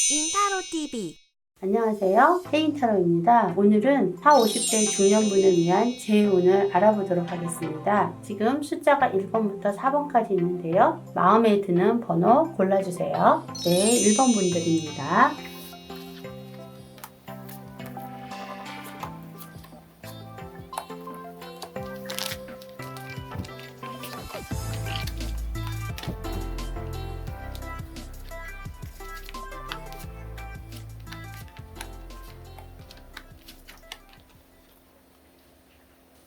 인타로 TV. 안녕하세요. 페인타로입니다. 오늘은 40, 50대 중년분을 위한 재운을 알아보도록 하겠습니다. 지금 숫자가 1번부터 4번까지 있는데요. 마음에 드는 번호 골라주세요. 네, 1번 분들입니다.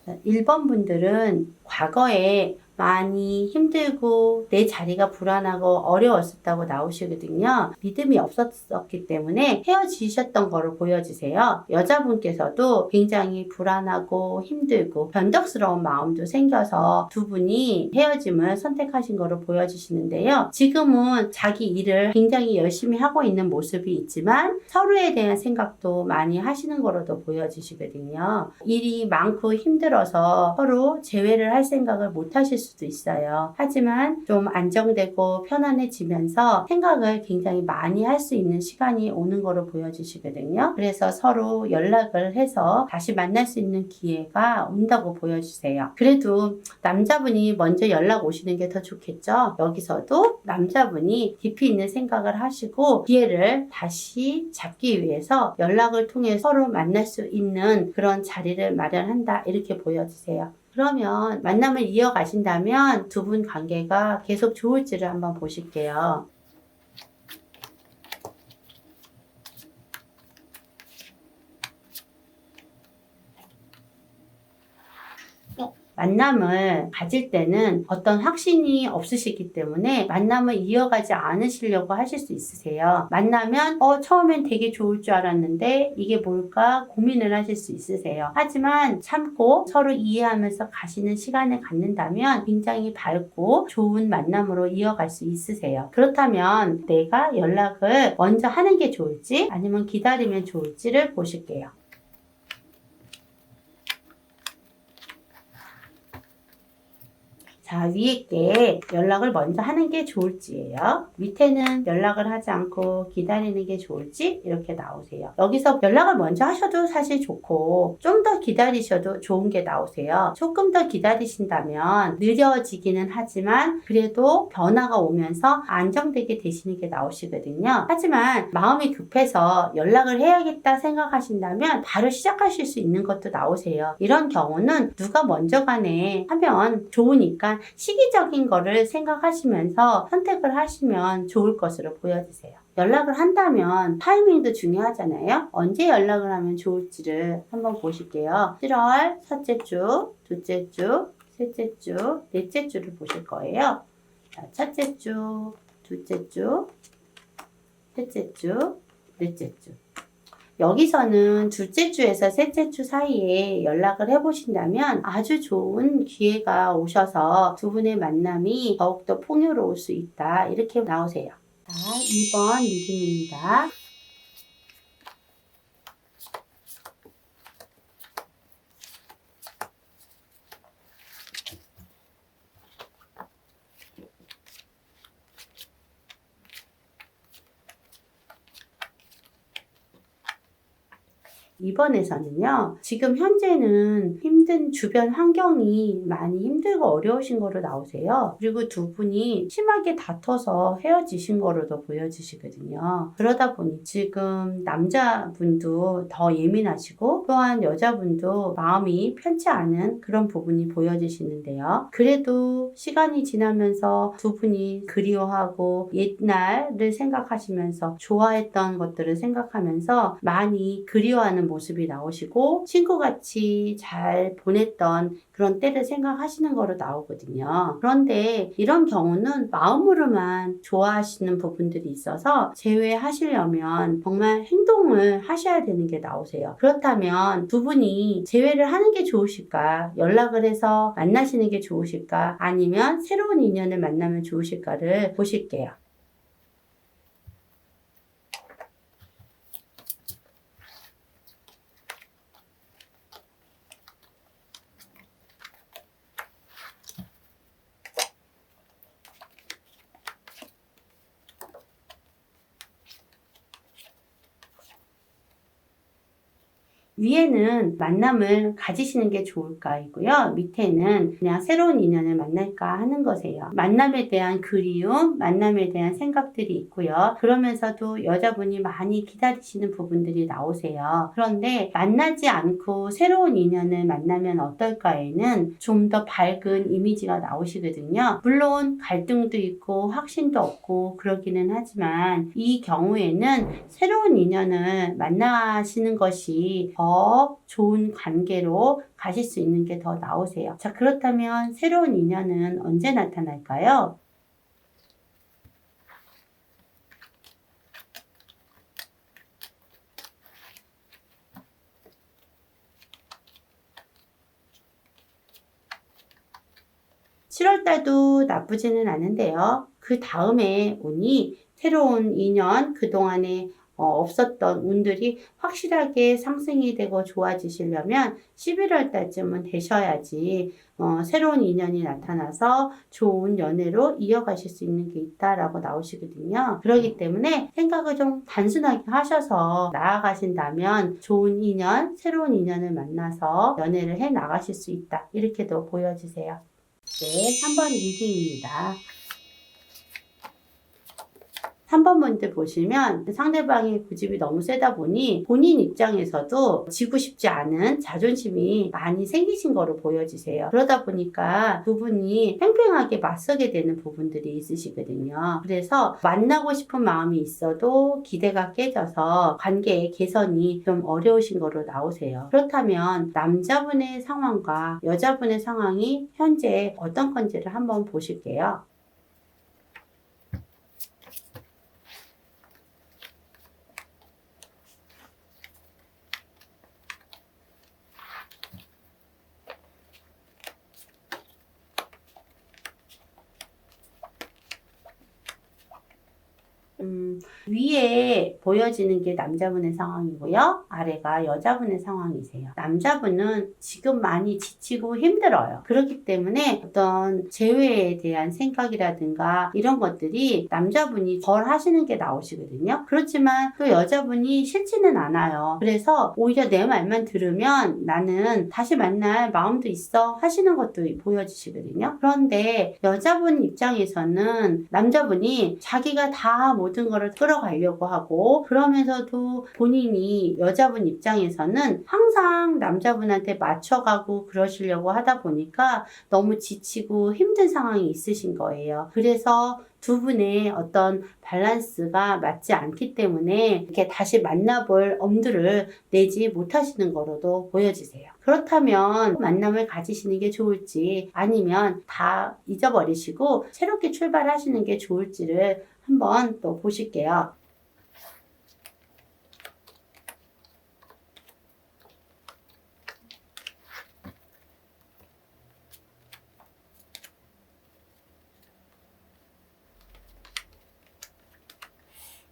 자, 1번 분들은 과거에 많이 힘들고 내 자리가 불안하고 어려웠었다고 나오시거든요. 믿음이 없었기 때문에 헤어지셨던 거로 보여지세요. 여자분께서도 굉장히 불안하고 힘들고 변덕스러운 마음도 생겨서 두 분이 헤어짐을 선택하신 거로 보여지시는데요. 지금은 자기 일을 굉장히 열심히 하고 있는 모습이 있지만 서로에 대한 생각도 많이 하시는 거로도 보여지시거든요. 일이 많고 힘들어서 서로 재회를 할 생각을 못 하실 수도 있어요. 하지만 좀 안정되고 편안해지면서 생각을 굉장히 많이 할 수 있는 시간이 오는 거로 보여지시거든요. 그래서 서로 연락을 해서 다시 만날 수 있는 기회가 온다고 보여주세요. 그래도 남자분이 먼저 연락 오시는 게 더 좋겠죠. 여기서도 남자분이 깊이 있는 생각을 하시고 기회를 다시 잡기 위해서 연락을 통해 서로 만날 수 있는 그런 자리를 마련한다, 이렇게 보여주세요. 그러면 만남을 이어가신다면 두 분 관계가 계속 좋을지를 한번 보실게요. 만남을 가질 때는 어떤 확신이 없으시기 때문에 만남을 이어가지 않으시려고 하실 수 있으세요. 만나면 처음엔 되게 좋을 줄 알았는데 이게 뭘까 고민을 하실 수 있으세요. 하지만 참고 서로 이해하면서 가시는 시간을 갖는다면 굉장히 밝고 좋은 만남으로 이어갈 수 있으세요. 그렇다면 내가 연락을 먼저 하는 게 좋을지 아니면 기다리면 좋을지를 보실게요. 자, 위에 게 연락을 먼저 하는 게 좋을지예요. 밑에는 연락을 하지 않고 기다리는 게 좋을지 이렇게 나오세요. 여기서 연락을 먼저 하셔도 사실 좋고 좀 더 기다리셔도 좋은 게 나오세요. 조금 더 기다리신다면 느려지기는 하지만 그래도 변화가 오면서 안정되게 되시는 게 나오시거든요. 하지만 마음이 급해서 연락을 해야겠다 생각하신다면 바로 시작하실 수 있는 것도 나오세요. 이런 경우는 누가 먼저 가네 하면 좋으니까 시기적인 거를 생각하시면서 선택을 하시면 좋을 것으로 보여지세요. 연락을 한다면 타이밍도 중요하잖아요. 언제 연락을 하면 좋을지를 한번 보실게요. 7월 첫째 주, 둘째 주, 셋째 주, 넷째 주를 보실 거예요. 자, 첫째 주, 둘째 주, 셋째 주, 넷째 주. 여기서는 둘째 주에서 셋째 주 사이에 연락을 해보신다면 아주 좋은 기회가 오셔서 두 분의 만남이 더욱더 풍요로울 수 있다, 이렇게 나오세요. 자, 2번 리딩입니다. 이번에서는요, 지금 현재는 힘든 주변 환경이 많이 힘들고 어려우신 거로 나오세요. 그리고 두 분이 심하게 다퉈서 헤어지신 거로도 보여지시거든요. 그러다 보니 지금 남자분도 더 예민하시고 또한 여자분도 마음이 편치 않은 그런 부분이 보여지시는데요. 그래도 시간이 지나면서 두 분이 그리워하고 옛날을 생각하시면서 좋아했던 것들을 생각하면서 많이 그리워하는 모습이 나오시고 친구같이 잘 보냈던 그런 때를 생각하시는 거로 나오거든요. 그런데 이런 경우는 마음으로만 좋아하시는 부분들이 있어서 재회하시려면 정말 행동을 하셔야 되는 게 나오세요. 그렇다면 두 분이 재회를 하는 게 좋으실까? 연락을 해서 만나시는 게 좋으실까? 아니면 새로운 인연을 만나면 좋으실까를 보실게요. 위에는 만남을 가지시는 게 좋을까이고요. 밑에는 그냥 새로운 인연을 만날까 하는 거세요. 만남에 대한 그리움, 만남에 대한 생각들이 있고요. 그러면서도 여자분이 많이 기다리시는 부분들이 나오세요. 그런데 만나지 않고 새로운 인연을 만나면 어떨까에는 좀 더 밝은 이미지가 나오시거든요. 물론 갈등도 있고 확신도 없고 그러기는 하지만 이 경우에는 새로운 인연을 만나시는 것이 더 좋은 관계로 가실 수 있는 게 더 나오세요. 자, 그렇다면 새로운 인연은 언제 나타날까요? 7월 달도 나쁘지는 않은데요. 그 다음에 운이 새로운 인연, 그동안에 없었던 운들이 확실하게 상승이 되고 좋아지시려면 11월 달쯤은 되셔야지 새로운 인연이 나타나서 좋은 연애로 이어가실 수 있는 게 있다라고 나오시거든요. 그렇기 때문에 생각을 좀 단순하게 하셔서 나아가신다면 좋은 인연, 새로운 인연을 만나서 연애를 해 나가실 수 있다. 이렇게도 보여지세요. 네, 3번 리딩입니다. 3번 문제 보시면 상대방의 고집이 너무 세다 보니 본인 입장에서도 지고 싶지 않은 자존심이 많이 생기신 거로 보여지세요. 그러다 보니까 두 분이 팽팽하게 맞서게 되는 부분들이 있으시거든요. 그래서 만나고 싶은 마음이 있어도 기대가 깨져서 관계의 개선이 좀 어려우신 거로 나오세요. 그렇다면 남자분의 상황과 여자분의 상황이 현재 어떤 건지를 한번 보실게요. 위에 보여지는 게 남자분의 상황이고요. 아래가 여자분의 상황이세요. 남자분은 지금 많이 지치고 힘들어요. 그렇기 때문에 어떤 재회에 대한 생각이라든가 이런 것들이 남자분이 덜 하시는 게 나오시거든요. 그렇지만 또 여자분이 싫지는 않아요. 그래서 오히려 내 말만 들으면 나는 다시 만날 마음도 있어 하시는 것도 보여지시거든요. 그런데 여자분 입장에서는 남자분이 자기가 다 모든 거를 끌어가려고 하고 그러면서도 본인이 여자분 입장에서는 항상 남자분한테 맞춰가고 그러시려고 하다 보니까 너무 지치고 힘든 상황이 있으신 거예요. 그래서 두 분의 어떤 밸런스가 맞지 않기 때문에 이렇게 다시 만나볼 엄두를 내지 못하시는 거로도 보여지세요. 그렇다면 만남을 가지시는 게 좋을지 아니면 다 잊어버리시고 새롭게 출발하시는 게 좋을지를 한번 또 보실게요.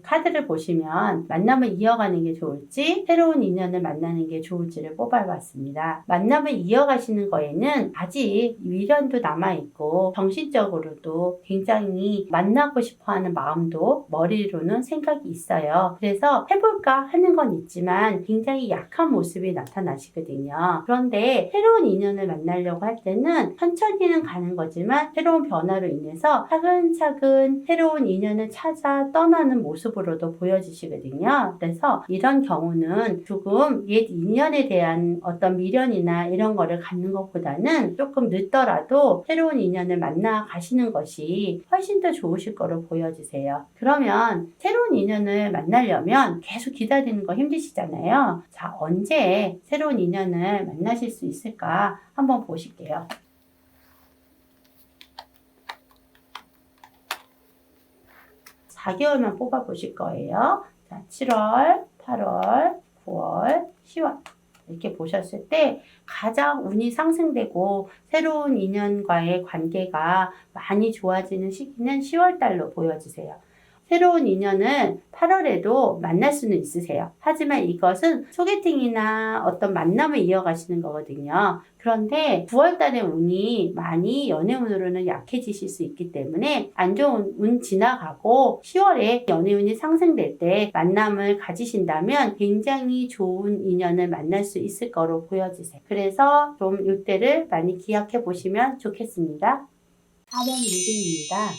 카드를 보시면 만남을 이어가는 게 좋을지 새로운 인연을 만나는 게 좋을지를 뽑아봤습니다. 만남을 이어가시는 거에는 아직 미련도 남아있고 정신적으로도 굉장히 만나고 싶어하는 마음도 머리로는 생각이 있어요. 그래서 해볼까 하는 건 있지만 굉장히 약한 모습이 나타나시거든요. 그런데 새로운 인연을 만나려고 할 때는 천천히는 가는 거지만 새로운 변화로 인해서 차근차근 새로운 인연을 찾아 떠나는 모습으로도 보여지시거든요. 그래서 이런 경우는 조금 옛 인연에 대한 어떤 미련이나 이런 거를 갖는 것보다는 조금 늦더라도 새로운 인연을 만나 가시는 것이 훨씬 더 좋으실 거로 보여지세요. 그러면 새로운 인연을 만나려면 계속 기다리는 거 힘드시잖아요. 자, 언제 새로운 인연을 만나실 수 있을까 한번 보실게요. 4개월만 뽑아보실 거예요. 자, 7월, 8월, 9월, 10월 이렇게 보셨을 때 가장 운이 상승되고 새로운 인연과의 관계가 많이 좋아지는 시기는 10월 달로 보여지세요. 새로운 인연을 8월에도 만날 수는 있으세요. 하지만 이것은 소개팅이나 어떤 만남을 이어가시는 거거든요. 그런데 9월 달에 운이 많이 연애운으로는 약해지실 수 있기 때문에 안 좋은 운 지나가고 10월에 연애운이 상승될 때 만남을 가지신다면 굉장히 좋은 인연을 만날 수 있을 거로 보여지세요. 그래서 좀 이때를 많이 기약해 보시면 좋겠습니다. 4번 리딩입니다.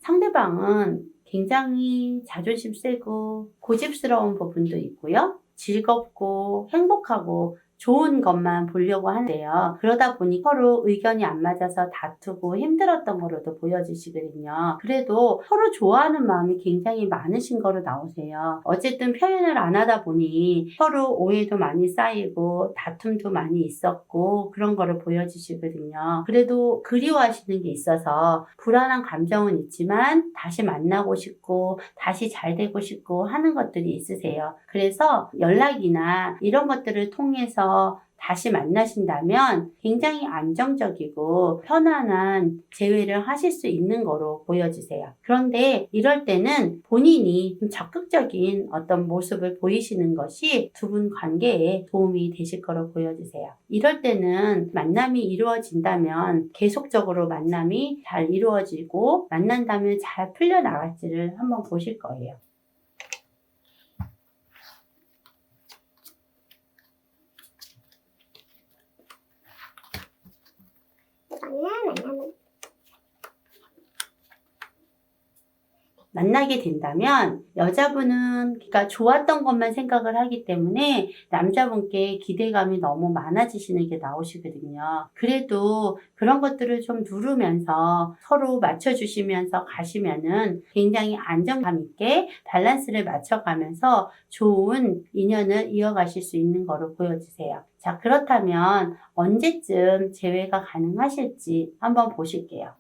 상대방은 굉장히 자존심 세고 고집스러운 부분도 있고요. 즐겁고 행복하고 좋은 것만 보려고 하는데요. 그러다 보니 서로 의견이 안 맞아서 다투고 힘들었던 거로도 보여지시거든요. 그래도 서로 좋아하는 마음이 굉장히 많으신 거로 나오세요. 어쨌든 표현을 안 하다 보니 서로 오해도 많이 쌓이고 다툼도 많이 있었고 그런 거를 보여주시거든요. 그래도 그리워하시는 게 있어서 불안한 감정은 있지만 다시 만나고 싶고 다시 잘 되고 싶고 하는 것들이 있으세요. 그래서 연락이나 이런 것들을 통해서 다시 만나신다면 굉장히 안정적이고 편안한 재회를 하실 수 있는 거로 보여지세요. 그런데 이럴 때는 본인이 좀 적극적인 어떤 모습을 보이시는 것이 두 분 관계에 도움이 되실 거로 보여지세요. 이럴 때는 만남이 이루어진다면 계속적으로 만남이 잘 이루어지고 만난다면 잘 풀려나갈지를 한번 보실 거예요. 만나게 된다면 여자분은 그러니까 좋았던 것만 생각을 하기 때문에 남자분께 기대감이 너무 많아지시는 게 나오시거든요. 그래도 그런 것들을 좀 누르면서 서로 맞춰주시면서 가시면은 굉장히 안정감 있게 밸런스를 맞춰가면서 좋은 인연을 이어가실 수 있는 거로 보여지세요. 자, 그렇다면 언제쯤 재회가 가능하실지 한번 보실게요.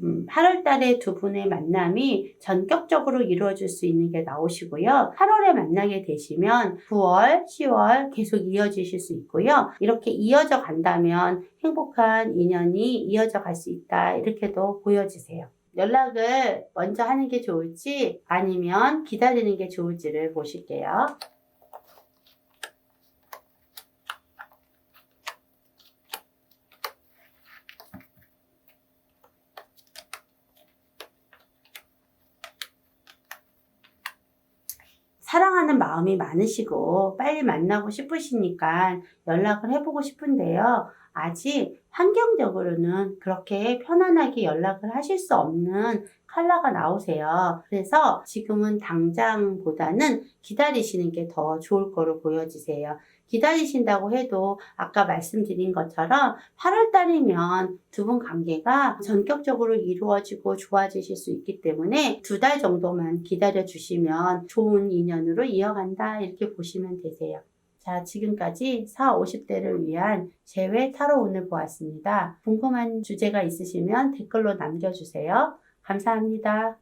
음, 8월 달에 두 분의 만남이 전격적으로 이루어질 수 있는 게 나오시고요. 8월에 만나게 되시면 9월, 10월 계속 이어지실 수 있고요. 이렇게 이어져 간다면 행복한 인연이 이어져 갈 수 있다. 이렇게도 보여지세요. 연락을 먼저 하는 게 좋을지 아니면 기다리는 게 좋을지를 보실게요. 사랑하는 마음이 많으시고 빨리 만나고 싶으시니까 연락을 해보고 싶은데요. 아직 환경적으로는 그렇게 편안하게 연락을 하실 수 없는 컬러가 나오세요. 그래서 지금은 당장보다는 기다리시는 게 더 좋을 거로 보여지세요. 기다리신다고 해도 아까 말씀드린 것처럼 8월 달이면 두 분 관계가 전격적으로 이루어지고 좋아지실 수 있기 때문에 2달 정도만 기다려 주시면 좋은 인연으로 이어간다 이렇게 보시면 되세요. 자, 지금까지 4, 50대를 위한 재회 타로운을 보았습니다. 궁금한 주제가 있으시면 댓글로 남겨주세요. 감사합니다.